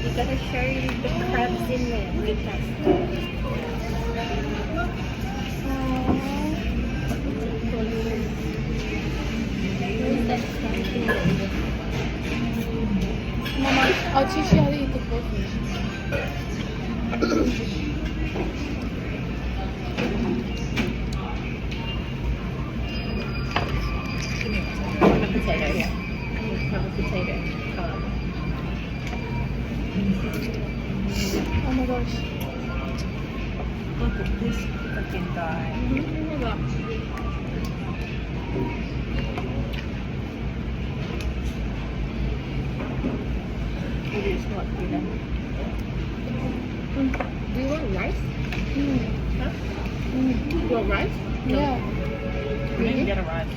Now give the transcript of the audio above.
You gotta share the crabs in there with us. Where's that something? Mama, I'll teach you how to eat the goldfish. Have a potato, yeah. Have a potato. Oh my gosh. Look at this freaking guy. It is not good. Do you want rice? Huh? You want rice? Yeah. We can get a rice.